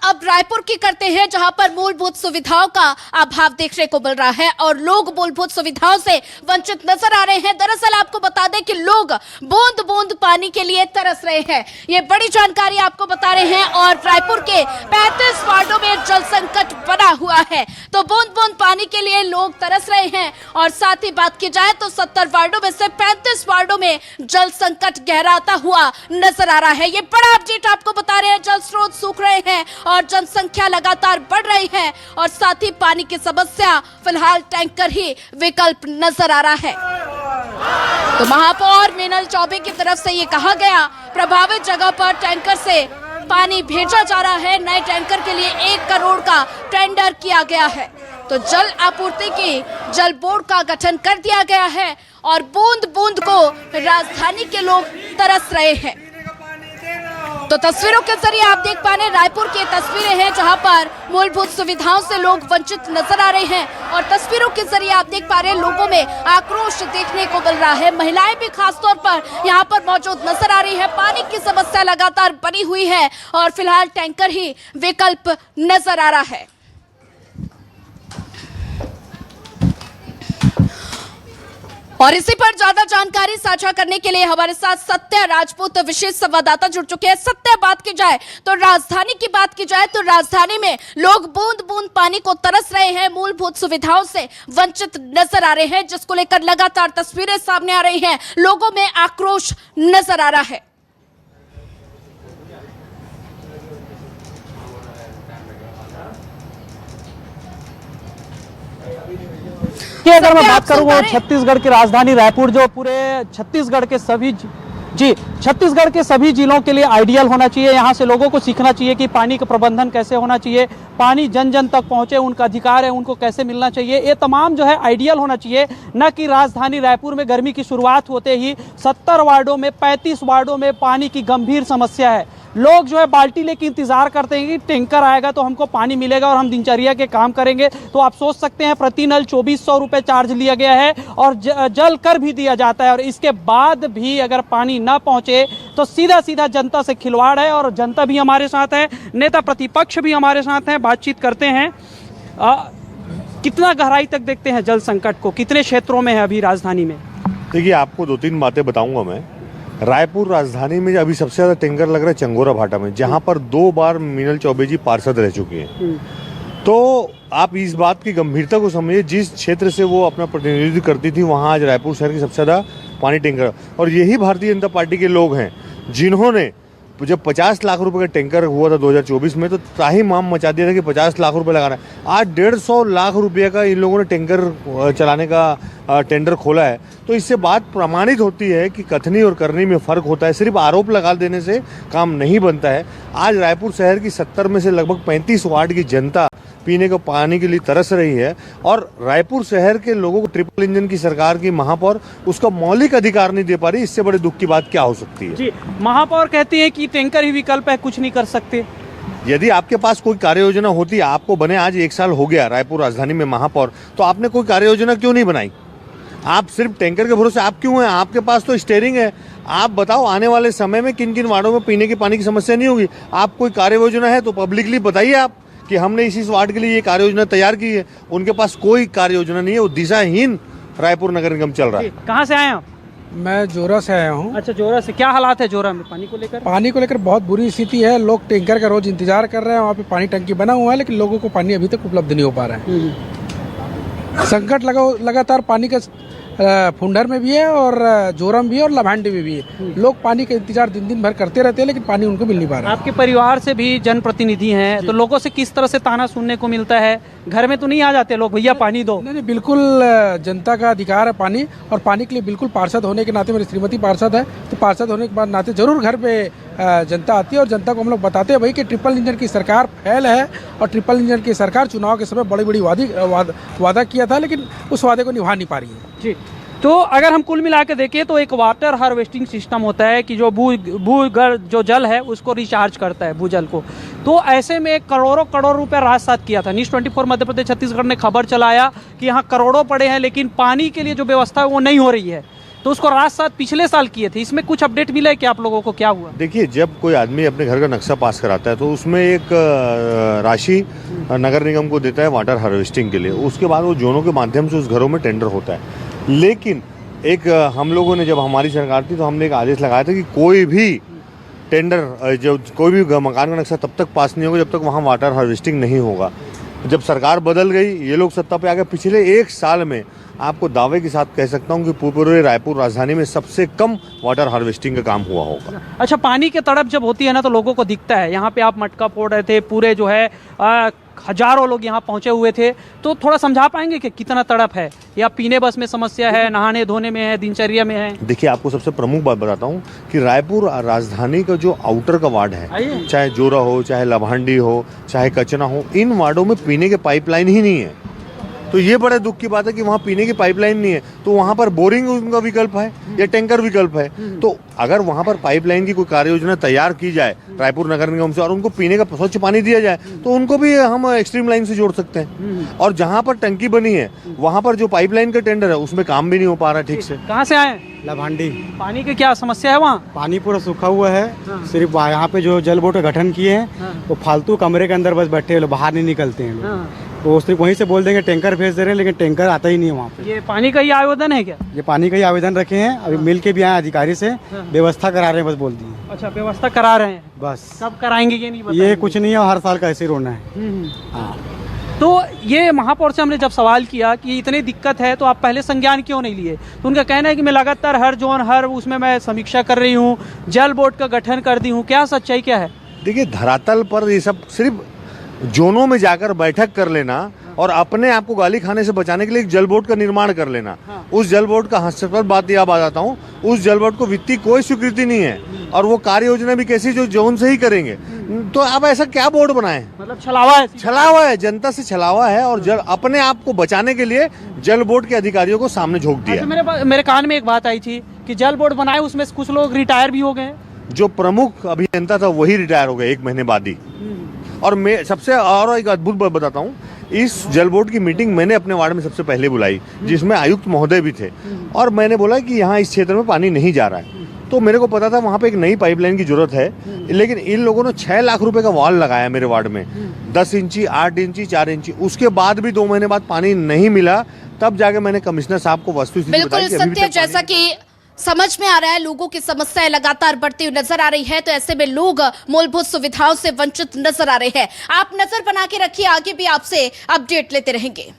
अब रायपुर की करते हैं, जहां पर मूलभूत सुविधाओं का अभाव देखने को मिल रहा है और लोग मूलभूत सुविधाओं से वंचित नजर आ रहे हैं। दरअसल आपको बता दें कि लोग बूंद बूंद पानी के लिए तरस रहे हैं। ये बड़ी जानकारी आपको बता रहे हैं। और रायपुर के 35 वार्डों में जल संकट बना हुआ है, तो बूंद बूंद पानी के लिए लोग तरस रहे हैं। और साथ ही बात की जाए तो 70 वार्डों में से 35 वार्डों में जल संकट गहराता हुआ नजर आ रहा है। ये बड़ा अपडेट आपको बता रहे हैं। जल स्रोत सूख रहे हैं और जनसंख्या लगातार बढ़ रही है और साथ ही पानी की समस्या फिलहाल टैंकर ही विकल्प नजर आ रहा है। तो महापौर मीनल चौबे की तरफ से ये कहा गया, प्रभावित जगह पर टैंकर से पानी भेजा जा रहा है। नए टैंकर के लिए 1 करोड़ का टेंडर किया गया है। तो जल आपूर्ति की जल बोर्ड का गठन कर दिया गया है और बूंद बूंद को राजधानी के लोग तरस रहे हैं। तो तस्वीरों के जरिए आप देख पा रहे रायपुर की तस्वीरें हैं, जहां पर मूलभूत सुविधाओं से लोग वंचित नजर आ रहे हैं। और तस्वीरों के जरिए आप देख पा रहे हैं लोगों में आक्रोश देखने को मिल रहा है। महिलाएं भी खासतौर पर यहां पर मौजूद नजर आ रही है। पानी की समस्या लगातार बनी हुई है और फिलहाल टैंकर ही विकल्प नजर आ रहा है। और इसी पर ज्यादा जानकारी साझा करने के लिए हमारे साथ सत्य राजपूत विशेष संवाददाता जुड़ चुके हैं। सत्य, बात की जाए तो राजधानी की बात की जाए तो राजधानी में लोग बूंद बूंद पानी को तरस रहे हैं, मूलभूत सुविधाओं से वंचित नजर आ रहे हैं, जिसको लेकर लगातार तस्वीरें सामने आ रही हैं। लोगों में आक्रोश नजर आ रहा है। कि अगर मैं बात करूं वो छत्तीसगढ़ की राजधानी रायपुर जो पूरे छत्तीसगढ़ के सभी जिलों के लिए आइडियल होना चाहिए। यहाँ से लोगों को सीखना चाहिए कि पानी का प्रबंधन कैसे होना चाहिए, पानी जन जन तक पहुँचे, उनका अधिकार है, उनको कैसे मिलना चाहिए। ये तमाम जो है आइडियल होना चाहिए, न कि राजधानी रायपुर में गर्मी की शुरुआत होते ही 70 वार्डों में 35 वार्डों में पानी की गंभीर समस्या है। लोग जो है बाल्टी लेके इंतजार करते हैं कि टैंकर आएगा तो हमको पानी मिलेगा और हम दिनचर्या के काम करेंगे। तो आप सोच सकते हैं प्रति नल 2400 रुपये चार्ज लिया गया है और जल कर भी दिया जाता है। और इसके बाद भी अगर पानी ना पहुंचे तो सीधा सीधा जनता से खिलवाड़ है। और जनता भी हमारे साथ है, नेता प्रतिपक्ष भी हमारे साथ हैं, बातचीत करते हैं। कितना गहराई तक देखते हैं जल संकट को, कितने क्षेत्रों में है अभी राजधानी में? देखिए, आपको 2-3 बातें बताऊंगा मैं। रायपुर राजधानी में अभी सबसे ज्यादा टैंकर लग रहा है चंगोरा भाटा में, जहां पर 2 बार मीनल चौबे जी पार्षद रह चुके हैं। तो आप इस बात की गंभीरता को समझिए, जिस क्षेत्र से वो अपना प्रतिनिधित्व करती थी वहां आज रायपुर शहर की सबसे ज्यादा पानी टैंकर। और यही भारतीय जनता पार्टी के लोग हैं जिन्होंने जब 50 लाख रुपए का टैंकर हुआ था 2024 में, तो त्राहिमाम मचा दिया था कि 50 लाख रुपए लगाना है। आज 150 लाख रुपए का इन लोगों ने टैंकर चलाने का टेंडर खोला है। तो इससे बात प्रमाणित होती है कि कथनी और करनी में फर्क होता है। सिर्फ आरोप लगा देने से काम नहीं बनता है। आज रायपुर शहर की 70 में से लगभग 35 वार्ड की जनता पीने को पानी के लिए तरस रही है। और रायपुर शहर के लोगों को ट्रिपल इंजन की सरकार की महापौर उसका मौलिक अधिकार नहीं दे पा रही। इससे बड़े दुख की बात क्या हो सकती है? जी, महापौर कहती है कि टैंकर ही विकल्प है, कुछ नहीं कर सकते। यदि आपके पास कोई कार्य योजना होती, आपको बने आज 1 साल हो गया रायपुर राजधानी में महापौर, तो आपने कोई कार्य योजना क्यों नहीं बनाई? आप सिर्फ टैंकर के भरोसे आप क्यों हैं? आपके पास तो स्टीयरिंग है। आप बताओ आने वाले समय में किन किन वार्डों में पीने के पानी की समस्या नहीं होगी। आप कोई कार्य योजना है तो पब्लिकली बताइए आप कि हमने इस वार्ड के लिए ये कार्य योजना तैयार की है। उनके पास कोई कार्य योजना नहीं है, वो दिशाहीन रायपुर नगर निगम चल रहा है। कहाँ से आए आप? मैं जोरा से आया हूँ। अच्छा, जोरा से। क्या हालात है जोरा में पानी को लेकर? पानी को लेकर बहुत बुरी स्थिति है। लोग टैंकर का रोज इंतजार कर रहे हैं। वहाँ पे पानी टंकी बना हुआ है, लेकिन लोगों को पानी अभी तक उपलब्ध नहीं हो पा रहा है। संकट लगातार पानी का फुंडर में भी है और जोरम भी है और लभांडी में भी है। लोग पानी का इंतजार दिन भर करते रहते हैं, लेकिन पानी उनको मिल नहीं पा रहा है। आपके परिवार से भी जनप्रतिनिधि हैं, तो लोगों से किस तरह से ताना सुनने को मिलता है? घर में तो नहीं आ जाते लोग, भैया पानी दो? नहीं, बिल्कुल जनता का अधिकार है पानी। और पानी के लिए बिल्कुल पार्षद होने के नाते, मेरी श्रीमती पार्षद है, तो पार्षद होने के बाद नाते जरूर घर पे जनता आती है। और जनता को हम लोग बताते हैं भाई कि ट्रिपल इंजन की सरकार फेल है। और ट्रिपल इंजन की सरकार चुनाव के समय बड़ी बड़ी वादा किया था, लेकिन उस वादे को निभा नहीं पा रही है। जी, तो अगर हम कुल मिला के देखें तो एक वाटर हार्वेस्टिंग सिस्टम होता है कि जो भूगर्भ जो जल है उसको रिचार्ज करता है, भूजल को। तो ऐसे में करोड़ों रुपए राजसात किया था। न्यूज़ 24 मध्य प्रदेश छत्तीसगढ़ ने खबर चलाया कि यहाँ करोड़ों पड़े हैं, लेकिन पानी के लिए जो व्यवस्था है वो नहीं हो रही है। तो उसको रात साथ पिछले साल किए थे, इसमें कुछ अपडेट मिला है कि आप लोगों को क्या हुआ? देखिए, जब कोई आदमी अपने घर का नक्शा पास कराता है तो उसमें एक राशि नगर निगम को देता है वाटर हार्वेस्टिंग के लिए। उसके बाद वो जोनों के माध्यम से उस घरों में टेंडर होता है। लेकिन एक हम लोगों ने, जब हमारी सरकार थी तो हमने एक आदेश लगाया था कि कोई भी टेंडर, जो कोई भी मकान का नक्शा तब तक पास नहीं होगा जब तक वहाँ वाटर हार्वेस्टिंग नहीं होगा। जब सरकार बदल गई, ये लोग सत्ता पे आ गए, पिछले 1 साल में आपको दावे के साथ कह सकता हूँ कि पूरे रायपुर राजधानी में सबसे कम वाटर हार्वेस्टिंग का काम हुआ होगा। अच्छा, पानी की तड़प जब होती है ना तो लोगों को दिखता है। यहाँ पे आप मटका फोड़ रहे थे, पूरे जो है हजारों लोग यहाँ पहुँचे हुए थे, तो थोड़ा समझा पाएंगे कि कितना तड़प है, या पीने बस में समस्या है, नहाने धोने में है, दिनचर्या में है? देखिए, आपको सबसे प्रमुख बात बताता हूँ कि रायपुर राजधानी का जो आउटर का वार्ड है, चाहे जोरा हो, चाहे लभांडी हो, चाहे कचना हो, इन वार्डों में पीने के पाइपलाइन ही नहीं है। तो ये बड़े दुख की बात है कि वहाँ पीने की पाइपलाइन नहीं है, तो वहाँ पर बोरिंग उनका विकल्प है या टैंकर विकल्प है। तो अगर वहाँ पर पाइपलाइन की कोई कार्य योजना तैयार की जाए रायपुर नगर निगम से और उनको पीने का स्वच्छ पानी दिया जाए तो उनको भी हम एक्सट्रीम लाइन से जोड़ सकते हैं। और जहाँ पर टंकी बनी है वहाँ पर जो पाइपलाइन का टेंडर है उसमें काम भी नहीं हो पा रहा ठीक से। कहाँ से आए? लभांडी। पानी की क्या समस्या है वहाँ? पानी पूरा सूखा हुआ है। सिर्फ यहाँ पे जो जल बोर्ड का गठन किए हैं वो फालतू कमरे के अंदर बस बैठे हैं लोग, बाहर नहीं निकलते हैं लोग। वो सिर्फ वहीं से बोल देंगे टैंकर भेज दे रहे हैं, लेकिन टैंकर आता ही नहीं है वहाँ पे। ये पानी का ही आवेदन है क्या? ये पानी का ही आवेदन रखे हैं, अभी मिल के भी आए अधिकारी से, व्यवस्था करा रहे हैं, बस बोल दिए। अच्छा, व्यवस्था करा रहे हैं, बस। कब कराएंगे ये नहीं बताएंगे? ये कुछ नहीं है, हर साल का ऐसे ही रोना है। हाँ। तो ये महापौर से हमने जब सवाल किया कि इतनी दिक्कत है तो आप पहले संज्ञान क्यों नहीं लिए, तो उनका कहना है कि मैं लगातार हर जोन हर उसमें मैं समीक्षा कर रही हूँ, जल बोर्ड का गठन कर दी हूँ। क्या सच्चाई क्या है? देखिए, धरातल पर ये सब सिर्फ जोनों में जाकर बैठक कर लेना और अपने आप को गाली खाने से बचाने के लिए एक जल बोर्ड का निर्माण कर लेना। उस जल बोर्ड का हास्यास्पद बात यह बताता हूँ, उस जल बोर्ड को वित्तीय कोई स्वीकृति नहीं है और वो कार्य योजना भी कैसी जो जोन से ही करेंगे। तो अब ऐसा क्या बोर्ड बनाए? मतलब छलावा है, छलावा है, जनता से छलावा है और जल अपने आप को बचाने के लिए जल बोर्ड के अधिकारियों को सामने झोंक दिया। अच्छा, मेरे कान में एक बात आई थी कि जल बोर्ड बनाए, उसमें कुछ लोग रिटायर भी हो गए। जो प्रमुख अभियंता था वही रिटायर हो गया 1 महीने बाद ही। और मैं सबसे और एक अद्भुत बात बताता हूँ, इस जल बोर्ड की मीटिंग मैंने अपने वार्ड में सबसे पहले बुलाई, जिसमें आयुक्त महोदय भी थे, और मैंने बोला कि यहाँ इस क्षेत्र में पानी नहीं जा रहा है। तो मेरे को पता था वहाँ पे एक नई पाइपलाइन की जरूरत है, लेकिन इन लोगों ने 6 लाख रुपए का वॉल लगाया मेरे वार्ड में, 10 इंची, 8 इंची, 4 इंची। उसके बाद भी 2 महीने बाद पानी नहीं मिला। तब जाके मैंने कमिश्नर साहब को वस्तुस्थिति बताई बिल्कुल कि अभी भी सत्य, तक जैसा कि समझ में आ रहा है लोगों की समस्याएं लगातार बढ़ती हुई नजर आ रही है, तो ऐसे में लोग मूलभूत सुविधाओं से वंचित नजर आ रहे हैं। आप नजर बना के रखिए, आगे भी आपसे अपडेट लेते रहेंगे।